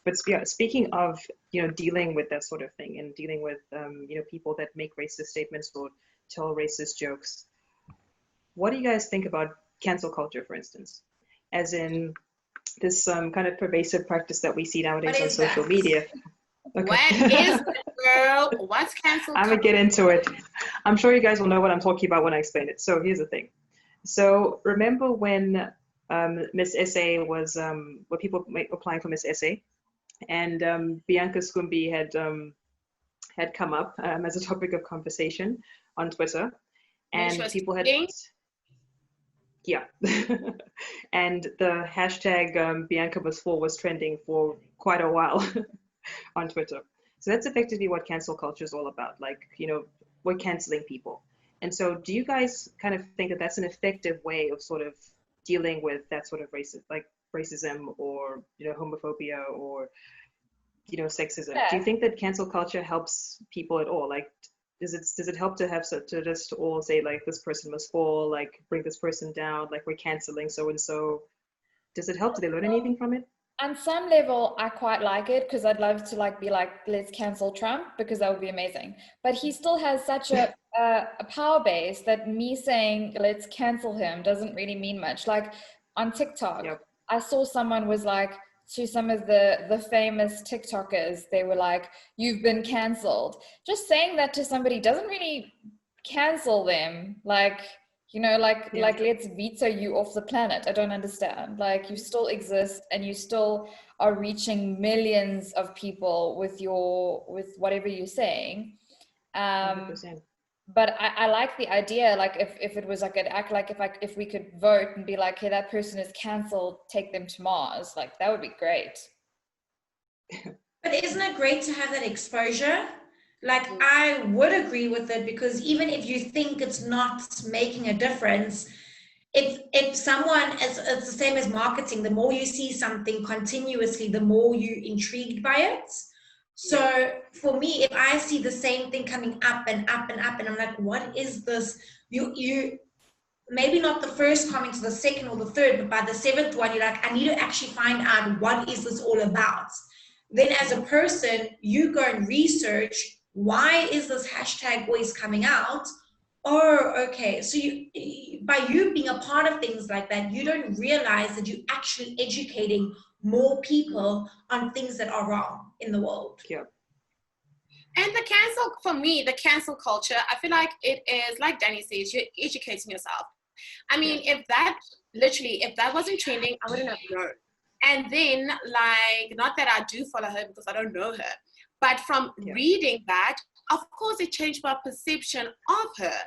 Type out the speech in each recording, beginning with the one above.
But speaking of, dealing with that sort of thing and dealing with, people that make racist statements or tell racist jokes, what do you guys think about cancel culture, for instance? As in this kind of pervasive practice that we see nowadays on social media. Okay. What is it, girl? What's cancel I'm culture? gonna get into it. I'm sure you guys will know what I'm talking about when I explain it. So here's the thing. So remember when Miss SA was, when people applying for Miss SA, and Bianca Scumbi had come up as a topic of conversation on Twitter, and people had, yeah, and the hashtag Bianca was for was trending for quite a while on Twitter. So that's effectively what cancel culture is all about. Like, we're canceling people. And so do you guys kind of think that that's an effective way of sort of dealing with that sort of racism or, homophobia or, sexism? Yeah. Do you think that cancel culture helps people at all? Like, does it help to have to just all say like this person must fall, like bring this person down, like we're canceling so and so? Does it help? Do they learn anything from it? On some level, I quite like it because I'd love to be like, let's cancel Trump, because that would be amazing. But he still has such a power base that me saying let's cancel him doesn't really mean much. Like on TikTok, Yep. I saw someone was like, to some of the famous TikTokers, they were like, you've been canceled. Just saying that to somebody doesn't really cancel them. Like, let's veto you off the planet. I don't understand. Like, you still exist and you still are reaching millions of people with whatever you're saying. 100%. But I like the idea, like if it was like an act, like if we could vote and be like, hey, that person is canceled, take them to Mars, like that would be great. But isn't it great to have that exposure? Like, I would agree with it, because even if you think it's not making a difference, if someone it's the same as marketing, the more you see something continuously, the more you're intrigued by it. So for me, if I see the same thing coming up and up and up, and I'm like, what is this? You maybe not the first comment to the second or the third, but by the seventh one, you're like, I need to actually find out what is this all about. Then as a person, you go and research, why is this hashtag always coming out? Oh, okay. So by you being a part of things like that, you don't realize that you're actually educating more people on things that are wrong in the world. Yeah. And for me, the cancel culture, I feel like it is, like Danny says, you're educating yourself. I mean, if that wasn't trending, I wouldn't have known. And then, like, not that I do follow her because I don't know her, but from reading that, of course, it changed my perception of her.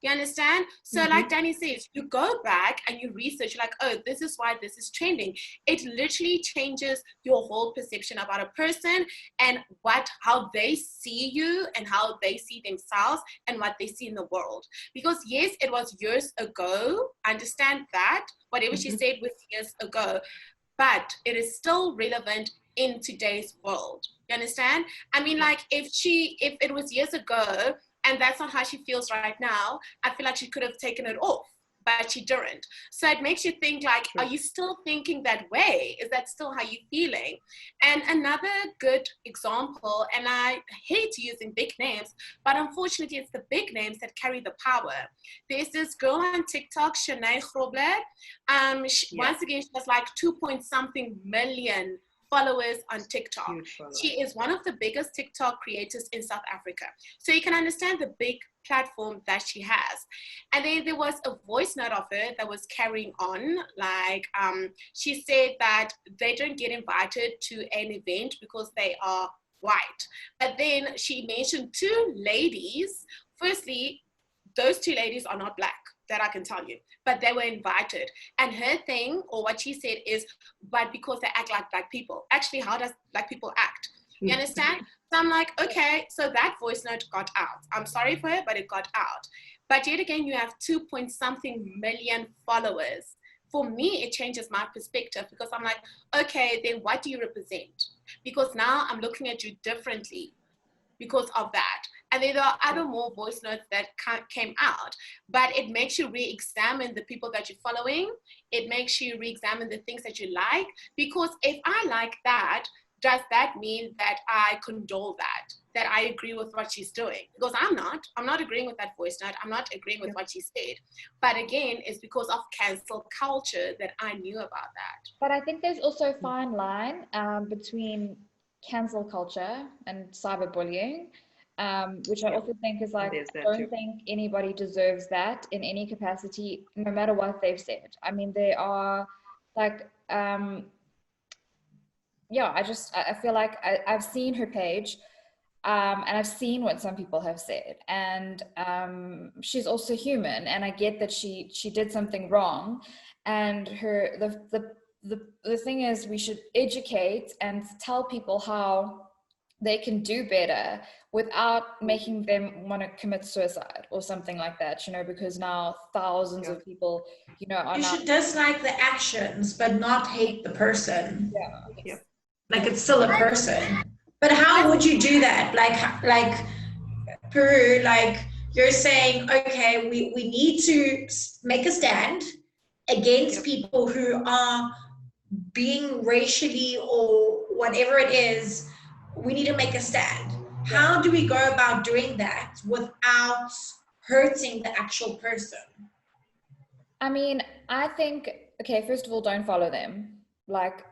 You understand? So like Danny says, you go back and you research, like, oh, this is why this is trending. It literally changes your whole perception about a person and how they see you and how they see themselves and what they see in the world. Because yes, it was years ago. I understand that. Whatever she said was years ago, but it is still relevant in today's world. You understand? I mean, like, if it was years ago, and that's not how she feels right now, I feel like she could have taken it off, but she didn't. So it makes you think, like, are you still thinking that way? Is that still how you're feeling? And another good example, and I hate using big names, but unfortunately it's the big names that carry the power. There's this girl on TikTok, Shanae Grobler. Once again, she has like 2-point-something million followers on TikTok. She is one of the biggest TikTok creators in South Africa. So you can understand the big platform that she has. And then there was a voice note of her that was carrying on. Like, she said that they don't get invited to an event because they are white. But then she mentioned 2 ladies. Firstly, those 2 ladies are not black, that I can tell you, but they were invited. And her thing, or what she said is, but because they act like black people. Actually, how does black people act? You understand? So I'm like, okay, so that voice note got out. I'm sorry for her, but it got out. But yet again, you have 2-point-something million followers. For me, it changes my perspective, because I'm like, okay, then what do you represent? Because now I'm looking at you differently because of that. And then there are other more voice notes that came out, but it makes you re-examine the people that you're following. It makes you re-examine the things that you like, because if I like that, does that mean that I condole that I agree with what she's doing? Because I'm not agreeing with that voice note. I'm not agreeing with what she said. But again, it's because of cancel culture that I knew about that. But I think there's also a fine line between cancel culture and cyberbullying, which I also think is like, I don't think anybody deserves that in any capacity, no matter what they've said. I mean, they are like, yeah, I feel like I've seen her page, and I've seen what some people have said, and she's also human, and I get that she did something wrong, and the thing is, we should educate and tell people how they can do better without making them want to commit suicide or something like that, you know, because now thousands of people, you know, are you now, should dislike the actions but not hate the person. Yeah. Like, it's still a person. But how would you do that? Like Peru, like, you're saying, okay, we need to make a stand against people who are being racially or whatever it is. We need to make a stand. How do we go about doing that without hurting the actual person? I mean, I think, okay, first of all, don't follow them. Like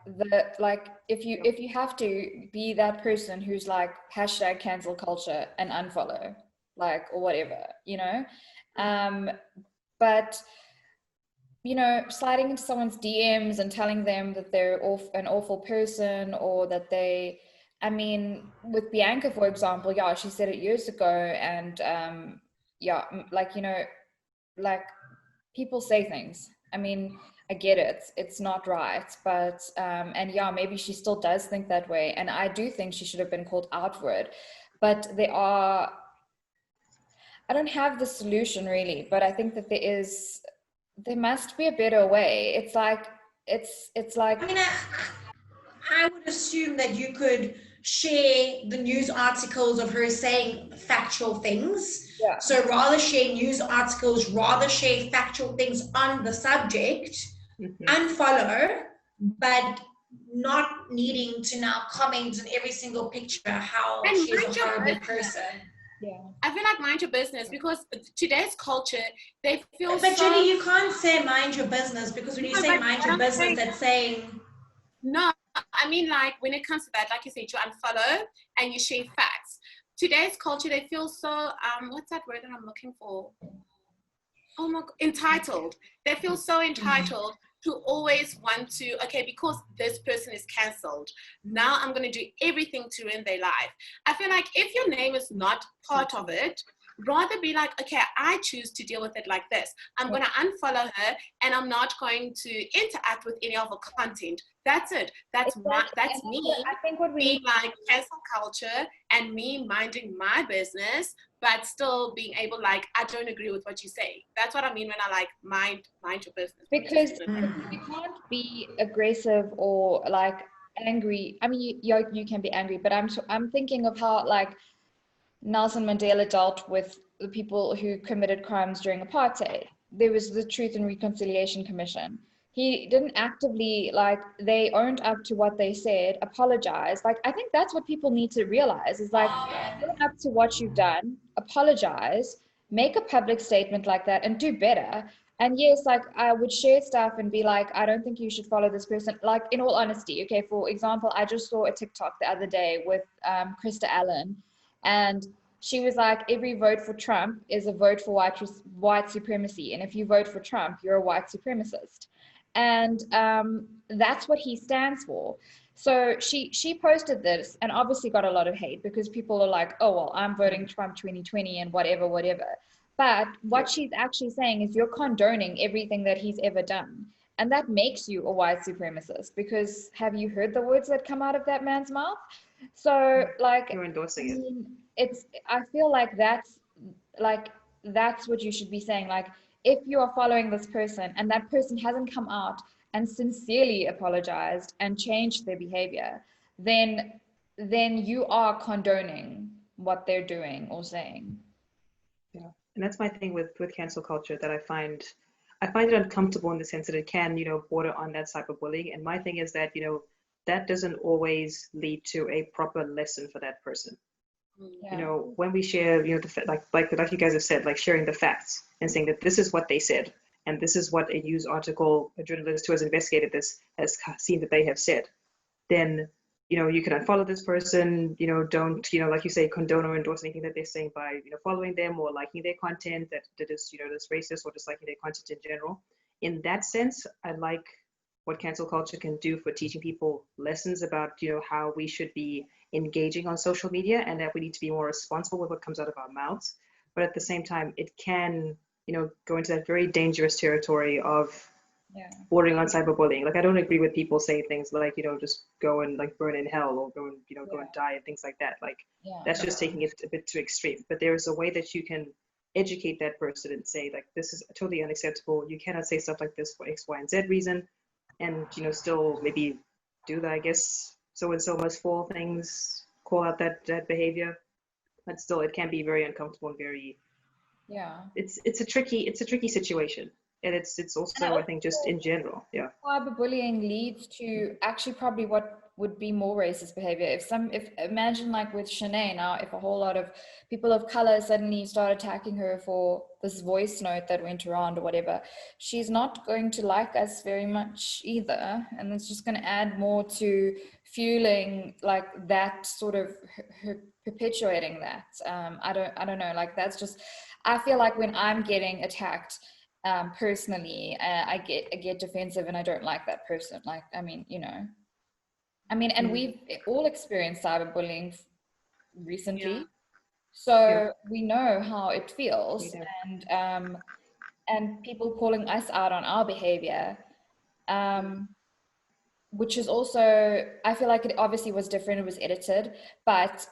if you have to be that person who's like hashtag cancel culture and unfollow, like, or whatever, you know. But you know, sliding into someone's DMs and telling them that they're an awful person, or that they, I mean, with Bianca, for example, yeah, she said it years ago, and yeah, like, you know, like, people say things. I mean, I get it. It's not right. But, and yeah, maybe she still does think that way. And I do think she should have been called out for it. But I don't have the solution really, but I think that there must be a better way. It's like, I mean, I would assume that you could share the news articles of her saying factual things. yeah. So rather share news articles, rather share factual things on the subject, unfollow, but not needing to now comment on every single picture how And she's a mind your horrible business. person. Yeah. I feel like mind your business, because today's culture, they feel But so... Judy, you can't say mind your business, because when you say mind your business, that's saying... No, I mean, like, when it comes to that, like you said, you unfollow and you share facts. Today's culture, they feel so, what's that word that I'm looking for? Oh my God, entitled. They feel so entitled to always want to, okay, because this person is cancelled, now I'm going to do everything to ruin their life. I feel like if your name is not part of it, rather be like, okay, I choose to deal with it like this. I'm going to unfollow her, and I'm not going to interact with any of her content. That's it. That's me. I think what we being like cancel culture and me minding my business, but still being able, like, I don't agree with what you say. That's what I mean when I like mind your business. Because you can't be aggressive or like angry. I mean, you can be angry, but I'm thinking of how like Nelson Mandela dealt with the people who committed crimes during apartheid. There was the Truth and Reconciliation Commission. He didn't actively, like, they owned up to what they said, apologized. Like, I think that's what people need to realize is like, own up to what you've done, apologize, make a public statement like that, and do better. And yes, like, I would share stuff and be like, I don't think you should follow this person. Like, in all honesty, okay, for example, I just saw a TikTok the other day with Krista Allen, and she was like, every vote for Trump is a vote for white supremacy. And if you vote for Trump, you're a white supremacist. And that's what he stands for. So she posted this and obviously got a lot of hate because people are like, oh, well, I'm voting Trump 2020 and whatever. But what she's actually saying is you're condoning everything that he's ever done. And that makes you a white supremacist, because have you heard the words that come out of that man's mouth? So like, you're endorsing I feel like that's what you should be saying. Like, if you are following this person and that person hasn't come out and sincerely apologized and changed their behavior, then you are condoning what they're doing or saying. Yeah, and that's my thing with cancel culture, that I find it uncomfortable in the sense that it can, border on that cyberbullying. And my thing is that, that doesn't always lead to a proper lesson for that person. Yeah. You know, when we share, you know, like you guys have said, like sharing the facts and saying that this is what they said, and this is what a news article, a journalist who has investigated this has seen that they have said, then, you know, you can unfollow this person, you know, don't, you know, like you say, condone or endorse anything that they're saying by, you know, following them or liking their content that is, you know, that's racist, or just liking their content in general. In that sense, I like what cancel culture can do for teaching people lessons about, you know, how we should be engaging on social media, and that we need to be more responsible with what comes out of our mouths. But at the same time, it can, you know, go into that very dangerous territory of bordering on cyberbullying. Like, I don't agree with people saying things like, you know, just go and like burn in hell, or go and, you know, go and die and things like that. Like, that's just taking it a bit too extreme. But there is a way that you can educate that person and say, like, this is totally unacceptable. You cannot say stuff like this for X, Y, and Z reason. And, you know, still maybe do the, I guess, so and so must fall things, call out that behavior. But still, it can be very uncomfortable and very, it's a tricky situation. And it's also, I think, just in general, cyberbullying leads to actually probably what would be more racist behavior. If imagine, like with Shanae now, if a whole lot of people of color suddenly start attacking her for this voice note that went around or whatever, she's not going to like us very much either, and it's just going to add more to fueling like that sort of her perpetuating that. I don't know, like that's just, I feel like when I'm getting attacked personally, I get defensive and I don't like that person. Like, I mean, you know, and we've all experienced cyberbullying recently, so we know how it feels, and people calling us out on our behavior, which is also, I feel like it obviously was different, it was edited, but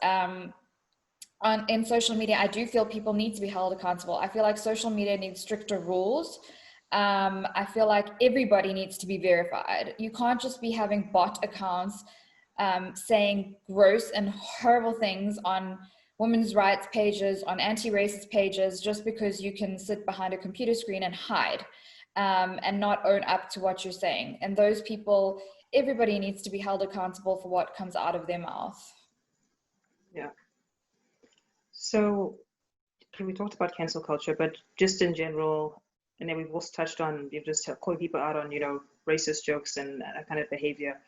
in social media, I do feel people need to be held accountable. I feel like social media needs stricter rules. I feel like everybody needs to be verified. You can't just be having bot accounts saying gross and horrible things on women's rights pages, on anti-racist pages, just because you can sit behind a computer screen and hide and not own up to what you're saying. And those people, everybody needs to be held accountable for what comes out of their mouth. Yeah. So we talked about cancel culture, but just in general, and then we've also touched on, you've just calling people out on, you know, racist jokes and that kind of behavior.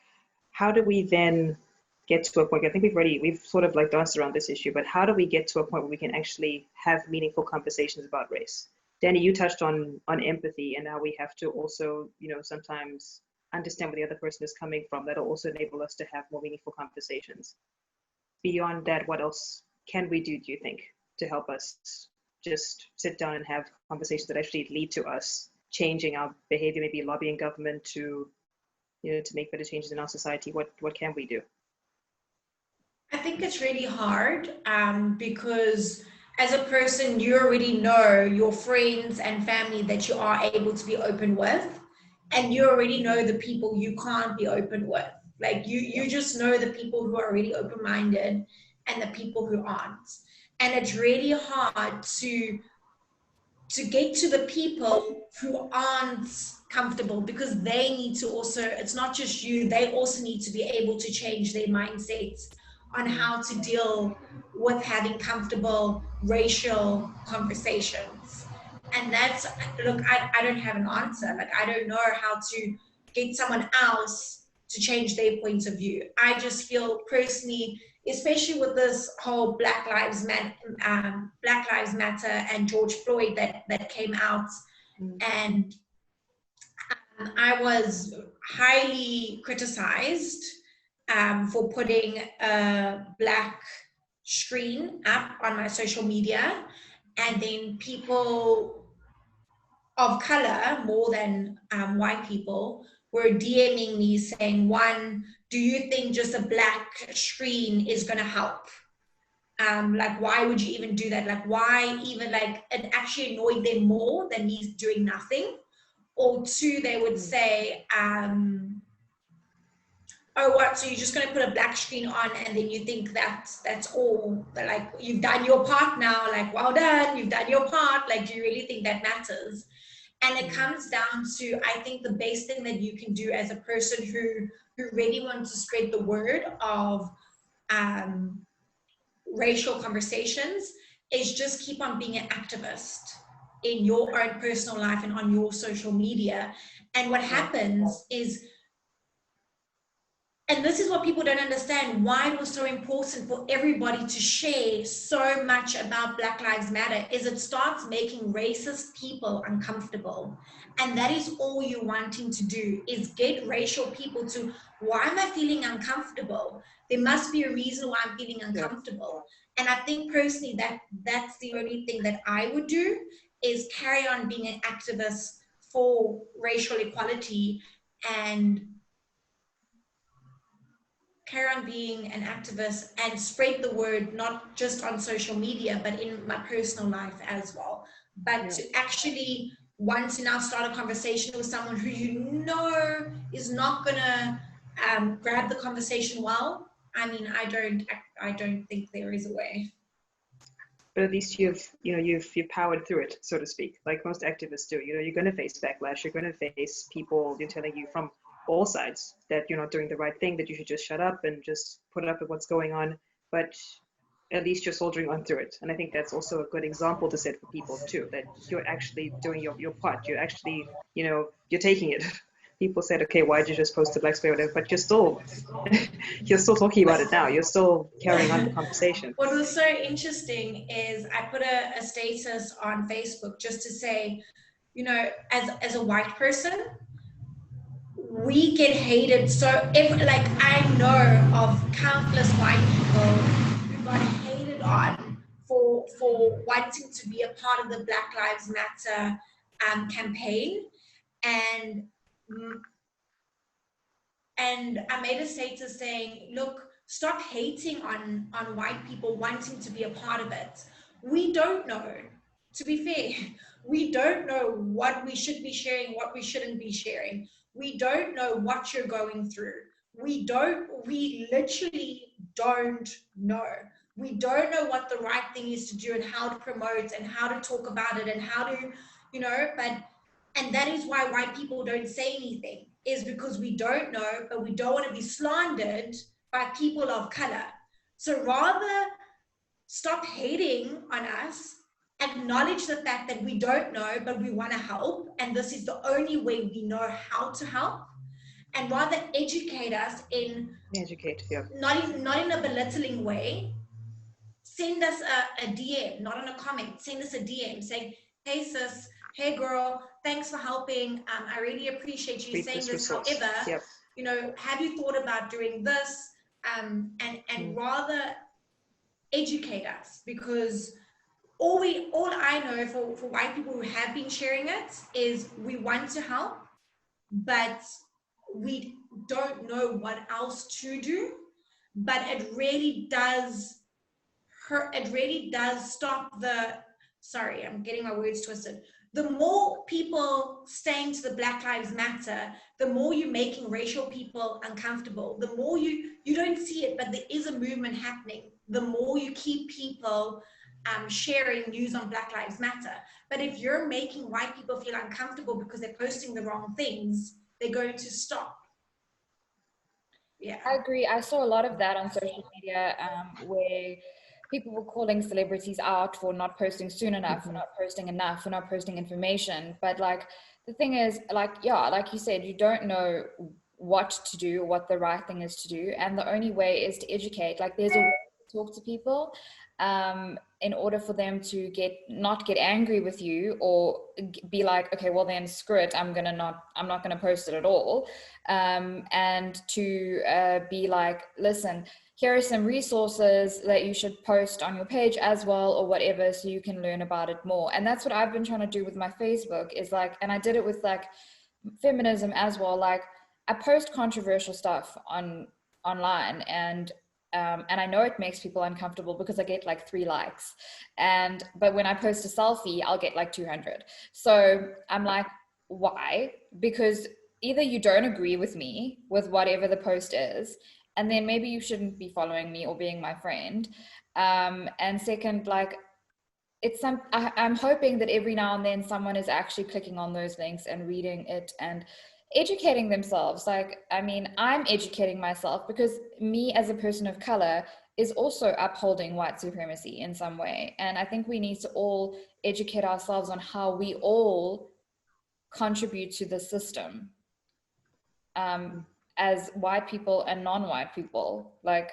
How do we then get to a point? I think we've sort of like danced around this issue, but how do we get to a point where we can actually have meaningful conversations about race? Danny, you touched on empathy, and now we have to also, you know, sometimes understand where the other person is coming from. That'll also enable us to have more meaningful conversations. Beyond that, what else can we do you think, to help us just sit down and have conversations that actually lead to us changing our behavior, maybe lobbying government to, you know, to make better changes in our society? What can we do? I think it's really hard because as a person, you already know your friends and family that you are able to be open with, and you already know the people you can't be open with. Like you just know the people who are really open-minded and the people who aren't. And it's really hard to get to the people who aren't comfortable, because they need to also, it's not just you, they also need to be able to change their mindsets on how to deal with having comfortable racial conversations. And that's, look, I don't have an answer. Like, I don't know how to get someone else to change their point of view. I just feel personally, especially with this whole Black Lives Matter and George Floyd that came out, and I was highly criticized for putting a black screen up on my social media, and then people of color, more than white people, were DMing me saying, one, do you think just a black screen is going to help? Like, why would you even do that? Like, why even, like, it actually annoyed them more than me doing nothing. Or two, they would say, oh, what, so you're just going to put a black screen on and then you think that's all? But like, you've done your part now, like, well done, you've done your part. Like, do you really think that matters? And it comes down to, I think the best thing that you can do as a person who really wants to spread the word of racial conversations is just keep on being an activist in your own personal life and on your social media. And what happens is, and this is what people don't understand, why it was so important for everybody to share so much about Black Lives Matter, is it starts making racist people uncomfortable. And that is all you're wanting to do, is get racial people to, why am I feeling uncomfortable? There must be a reason why I'm feeling uncomfortable. And I think personally that's the only thing that I would do, is carry on being an activist for racial equality, and carry on being an activist and spread the word, not just on social media, but in my personal life as well. But to actually want to now start a conversation with someone who you know is not gonna grab the conversation well, I mean, I don't think there is a way. But at least you've powered through it, so to speak, like most activists do. You know, you're going to face backlash. You're going to face people telling you from all sides that you're not doing the right thing, that you should just shut up and just put up with what's going on. But at least you're soldiering on through it. And I think that's also a good example to set for people too, that you're actually doing your part. You're actually, you're taking it. People said, okay, why'd you just post a black square or whatever? But you're still talking about it now. You're still carrying on the conversation. What was so interesting is I put a status on Facebook just to say, as a white person, we get hated. So if, like, I know of countless white people who got hated on for wanting to be a part of the Black Lives Matter campaign, and I made a status saying, look, stop hating on white people wanting to be a part of it. We don't know, to be fair, we don't know what we should be sharing, what we shouldn't be sharing. We don't know what you're going through. We literally don't know. We don't know what the right thing is to do and how to promote and how to talk about it and how to, and that is why white people don't say anything, is because we don't know, but we don't want to be slandered by people of color. So rather stop hating on us, acknowledge the fact that we don't know, but we want to help, and this is the only way we know how to help, and rather educate us not in a belittling way. Send us a DM, not on a comment. Send us a DM saying, hey sis, hey girl, thanks for helping. I really appreciate you saying this. However, have you thought about doing this? And rather educate us, because all I know for white people who have been sharing it is we want to help, but we don't know what else to do. But it really does hurt. It really does stop the, sorry, I'm getting my words twisted. The more people staying to the Black Lives Matter, the more you're making racial people uncomfortable. The more you don't see it, but there is a movement happening. The more you keep people sharing news on Black Lives Matter. But if you're making white people feel uncomfortable because they're posting the wrong things, they're going to stop. Yeah, I agree. I saw a lot of that on social media where people were calling celebrities out for not posting soon enough, for not posting enough, for not posting information. But like, the thing is, like, yeah, like you said, you don't know what to do, what the right thing is to do. And the only way is to educate. Like, there's a way to talk to people in order for them to not get angry with you or be like, okay, well then screw it, I'm not gonna post it at all. And to be like, listen, here are some resources that you should post on your page as well, or whatever, so you can learn about it more. And that's what I've been trying to do with my Facebook, is like, and I did it with like feminism as well. Like, I post controversial stuff online, and I know it makes people uncomfortable because I get like 3 likes, but when I post a selfie, I'll get like 200. So I'm like, why? Because either you don't agree with me with whatever the post is, and then maybe you shouldn't be following me or being my friend. And second, like, I'm hoping that every now and then someone is actually clicking on those links and reading it and educating themselves. Like, I mean, I'm educating myself because me as a person of color is also upholding white supremacy in some way. And I think we need to all educate ourselves on how we all contribute to the system, as white people and non-white people. Like,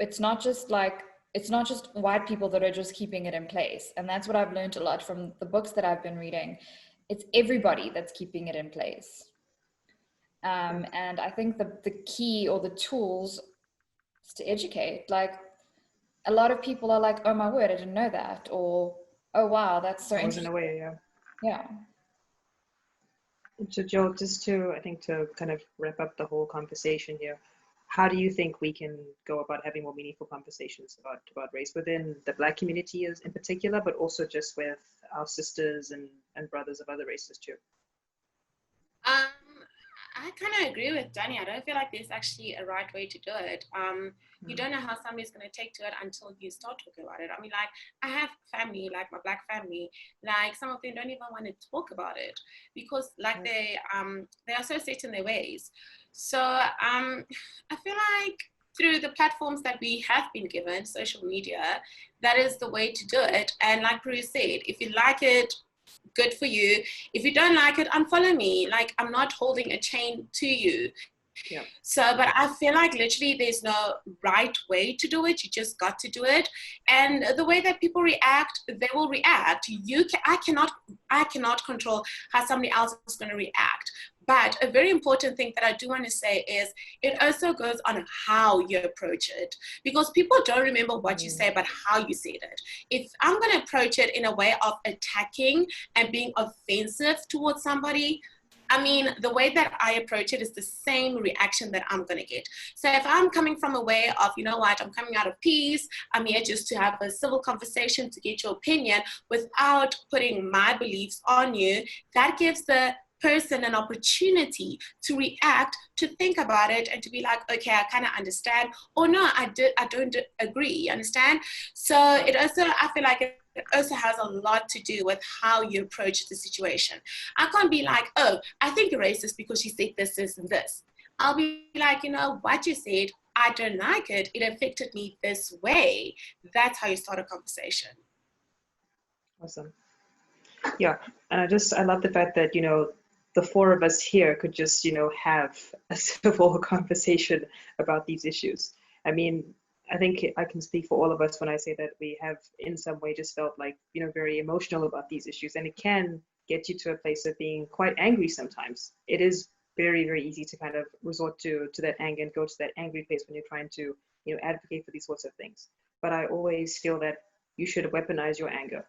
it's not just white people that are just keeping it in place. And that's what I've learned a lot from the books that I've been reading. It's everybody that's keeping it in place. And I think the key or the tools is to educate. Like, a lot of people are like, oh my word, I didn't know that. Or, oh wow, that's so interesting. In a way, yeah. Yeah. So Joel, just to, I think, to kind of wrap up the whole conversation here, how do you think we can go about having more meaningful conversations about race within the Black community in particular, but also just with our sisters and brothers of other races too? I kind of agree with Danny. I don't feel like there's actually a right way to do it. You don't know how somebody's going to take to it until you start talking about it. I mean, like, I have family, like my Black family, like some of them don't even want to talk about it because like they are so set in their ways. So I feel like through the platforms that we have been given, social media, that is the way to do it. And like Bruce said, if you like it, good for you. If you don't like it, unfollow me. Like, I'm not holding a chain to you. Yeah. So, but I feel like literally there's no right way to do it. You just got to do it. And the way that people react, they will react. I cannot control how somebody else is going to react. But a very important thing that I do want to say is it also goes on how you approach it, because people don't remember what you say, but how you said it. If I'm going to approach it in a way of attacking and being offensive towards somebody, I mean, the way that I approach it is the same reaction that I'm going to get. So if I'm coming from a way of, you know what, I'm coming out of peace, I'm here just to have a civil conversation to get your opinion without putting my beliefs on you, that gives the person an opportunity to react, to think about it, and to be like, okay, I kind of understand, or no, I don't agree, you understand? So it also, I feel like it also has a lot to do with how you approach the situation. I can't be like, oh, I think you're racist because you said this, this, and this. I'll be like, you know, what you said, I don't like it. It affected me this way. That's how you start a conversation. Awesome. Yeah, and I love the fact that, you know, the four of us here could just, you know, have a civil conversation about these issues. I mean, I think I can speak for all of us when I say that we have in some way just felt like, you know, very emotional about these issues, and it can get you to a place of being quite angry sometimes. It is very, very easy to kind of resort to that anger and go to that angry place when you're trying to, you know, advocate for these sorts of things. But I always feel that you should weaponize your anger.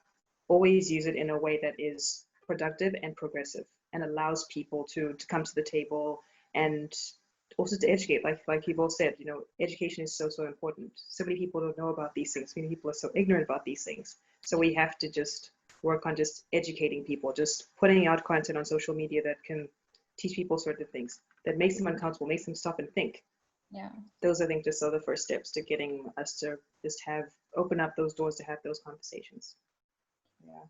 Always use it in a way that is productive and progressive and allows people to come to the table, and also to educate, like you both said, you know, education is so important. So many people don't know about these things. So many people are so ignorant about these things. So we have to just work on just educating people, just putting out content on social media that can teach people certain things, that makes them uncomfortable, makes them stop and think. Yeah. Those, I think, just are the first steps to getting us to just open up those doors to have those conversations. Yeah.